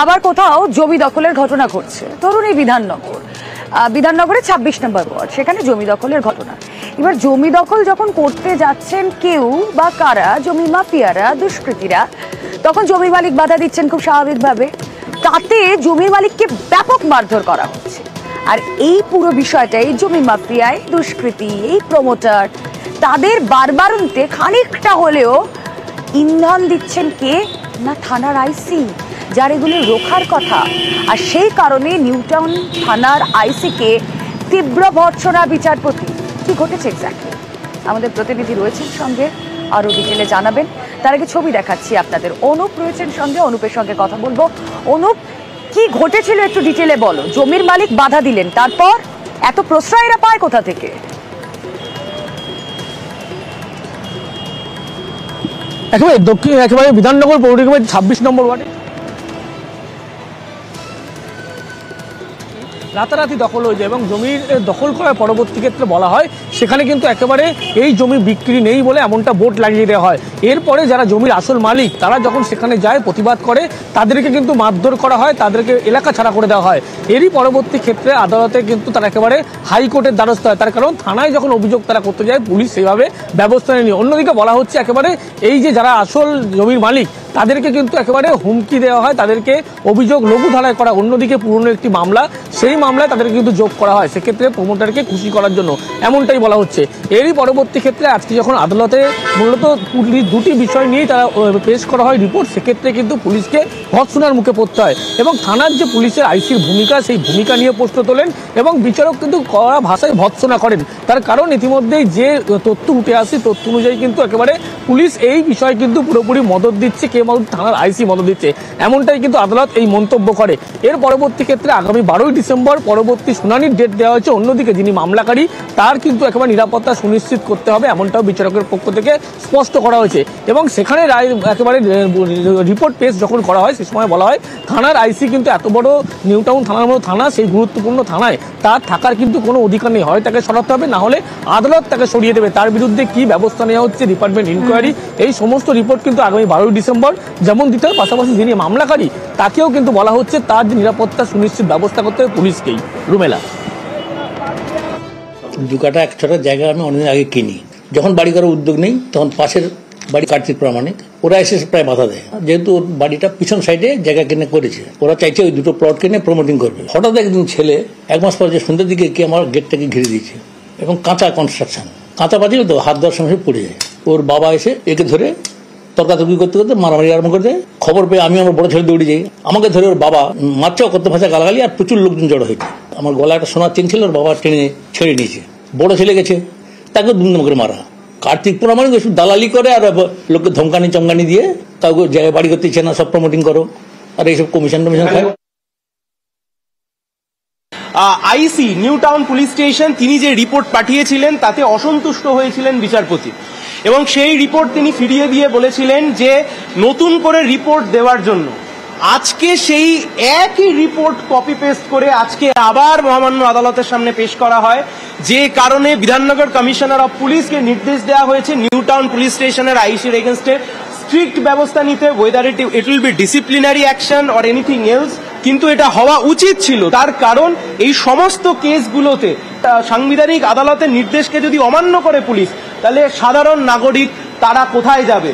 আবার কোথাও জমি দখলের ঘটনা ঘটছে, ধরুন এই বিধাননগরে 26 নম্বর ওয়ার্ড, সেখানে জমি দখলের ঘটনা। এবার জমি দখল যখন করতে যাচ্ছেন কেউ বা কারা, জমি মাফিয়ারা, দুষ্কৃতীরা, তখন জমির মালিক বাধা দিচ্ছেন খুব স্বাভাবিকভাবে। তাতে জমির মালিককে ব্যাপক মারধর করা হচ্ছে। আর এই পুরো বিষয়টা, এই জমি মাফিয়ায় দুষ্কৃতী, এই প্রমোটার, তাদের বারবারন্তে খানিকটা হলেও ইন্ধন দিচ্ছেন কে না থানার আইসি, যার এগুলো রোখার কথা। আর সেই কারণে নিউটাউন থানার আইসিকে তীব্র ভর্ৎসনা বিচারপতি। কি ঘটেছে এক্স্যাক্টলি আমাদের প্রতিনিধি রয়েছেন সঙ্গে, আরো ডিটেলে জানাবেন। তার আগে ছবি দেখাচ্ছি আপনাদের, অনুপ রয়েছেন সঙ্গে, অনুপের সঙ্গে কথা বলবো। অনুপ, কি ঘটেছিল একটু ডিটেলে বলো। জমির মালিক বাধা দিলেন, তারপর এত প্রশ্রয় এরা পায় কোথা থেকে? একেবারে বিধাননগর পৌর নিগমের 26 নম্বর ওয়ার্ডে রাতারাতি দখল হয়ে যায় এবং জমির দখল করার পরবর্তী ক্ষেত্রে বলা হয় সেখানে কিন্তু একেবারে এই জমি বিক্রি নেই বলে এমনটা বোর্ড লাগিয়ে দেওয়া হয়। এরপরে যারা জমির আসল মালিক তারা যখন সেখানে যায় প্রতিবাদ করে, তাদেরকে কিন্তু মারধর করা হয়, তাদেরকে এলাকা ছাড়া করে দেওয়া হয়। এরই পরবর্তী ক্ষেত্রে আদালতে কিন্তু তারা একেবারে হাইকোর্টের দ্বারস্থ হয়, তার কারণ থানায় যখন অভিযোগ তারা করতে যায় পুলিশ সেইভাবে ব্যবস্থা নেয়নি। অন্যদিকে বলা হচ্ছে একেবারে এই যে যারা আসল জমির মালিক তাদেরকে কিন্তু একেবারে হুমকি দেওয়া হয়, তাদেরকে অভিযোগ লঘু ধারায় করা। অন্যদিকে পুরনো একটি মামলা, সেই মামলায় তাদেরকে কিন্তু যোগ করা হয়, সেক্ষেত্রে প্রমোটারকে খুশি করার জন্য, এমনটাই বলা হচ্ছে। এরই পরবর্তী ক্ষেত্রে আজকে যখন আদালতে মূলত দুটি বিষয় নিয়েই তারা পেশ করা হয় রিপোর্ট, সেক্ষেত্রে কিন্তু পুলিশকে ভৎসনার মুখে পড়তে হয় এবং থানার যে পুলিশের আইসির ভূমিকা, সেই ভূমিকা নিয়ে প্রশ্ন তোলেন এবং বিচারক কিন্তু কড়া ভাষায় ভৎসনা করেন। তার কারণ ইতিমধ্যেই যে তথ্য উঠে আসে, তথ্য অনুযায়ী কিন্তু একেবারে পুলিশ এই বিষয়ে কিন্তু পুরোপুরি মদত দিচ্ছে, কে মদত, থানার আইসি মদত দিচ্ছে, এমনটাই কিন্তু আদালত এই মন্তব্য করে। এর পরবর্তী ক্ষেত্রে আগামী 12ই ডিসেম্বর পরবর্তী শুনানির ডেট দেওয়া হয়েছে। অন্যদিকে যিনি মামলাকারী তার কিন্তু একেবারে নিরাপত্তা সুনিশ্চিত করতে হবে, এমনটাও বিচারকের পক্ষ থেকে স্পষ্ট করা হয়েছে। এবং সেখানে রায় একেবারে রিপোর্ট পেশ যখন করা হয় সে সময় বলা হয় থানার আইসি কিন্তু এত বড় নিউটাউন থানার মতো থানা, সেই গুরুত্বপূর্ণ থানায় তার থাকার কিন্তু কোনো অধিকার নেই, হয় তাকে সরাতে হবে, না হলে আদালত তাকে সরিয়ে দেবে। তার বিরুদ্ধে কি ব্যবস্থা নেওয়া হচ্ছে, ডিপার্টমেন্ট ইনকোয়ারি, এই সমস্ত রিপোর্ট কিন্তু আগামী 12ই ডিসেম্বর যেমন দিতে হবে, পাশাপাশি যিনি মামলাকারী তাকেও কিন্তু বলা হচ্ছে তার যে নিরাপত্তা সুনিশ্চিত ব্যবস্থা করতে হবে পুলিশকেই। রুমেলা, 2 কাঠা 1 ছটা জায়গা আমি অনেকদিন আগে কিনি, যখন বাড়ি করার উদ্যোগ নেই তখন পাশের বাড়ি কার্তিক প্রামাণিক ওরা এসে প্রায় বাধা দেয়, যেহেতু ওর বাড়িটা পিছন সাইডে জায়গা কিনে করেছে, ওরা চাইছে ওই 2টো প্লট কিনে প্রমোটিং করবে। হঠাৎ একদিন ছেলে 1 মাস পর যে সন্ধ্যের দিকে কি আমার গেটটাকে ঘিরে দিয়েছে এবং কাঁচা কনস্ট্রাকশন, কাঁচা বাজিল তো হাত দেওয়ার সময় পড়ে যায়। ওর বাবা এসে একে ধরে তর্কাতর্কি করতে করতে মারামারি আরম্ভ করে দেয়। খবর পেয়ে আমি আমার বড় ছেলে দৌড়ে যাই, আমাকে ধরে ওর বাবা মারচাও করতে ভাষা গালাগালি, আর প্রচুর লোকজন জড়ো হয়েছে। আমার গলা একটা সোনার চেন ছিল, ওর বাবা টেনে ছেড়ে নিয়েছে। বড় ছেলে গেছে, তাকে দুমদম করে মারা। কার্তিক প্রামাণিক দালালি করে আর লোককে ধমকানি চমকানি দিয়ে কাউকে জায়গায় বাড়ি করতে ইচ্ছে না, সব প্রমোটিং করো, আর এইসব কমিশন টমিশন খায়। আইসি নিউটাউন পুলিশ স্টেশন তিনি যে রিপোর্ট পাঠিয়েছিলেন তাতে অসন্তুষ্ট হয়েছিলেন বিচারপতি এবং সেই রিপোর্ট তিনি ফিরিয়ে দিয়ে বলেছিলেন যে নতুন করে রিপোর্ট দেওয়ার জন্য। আজকে সেই একই রিপোর্ট কপি পেস্ট করে আজকে আবার মহামান্য আদালতের সামনে পেশ করা হয়, যে কারণে বিধাননগর কমিশনার অফ পুলিশকে নির্দেশ দেওয়া হয়েছে নিউটাউন পুলিশ স্টেশনের আইসির এগেনস্টে স্ট্রিক্ট ব্যবস্থা নিতে, weather it will be disciplinary action or anything else. কিন্তু এটা হওয়া উচিত ছিল, তার কারণ এই সমস্ত কেসগুলোতে সাংবিধানিক আদালতের নির্দেশকে যদি অমান্য করে পুলিশ, তাহলে সাধারণ নাগরিক তারা কোথায় যাবে?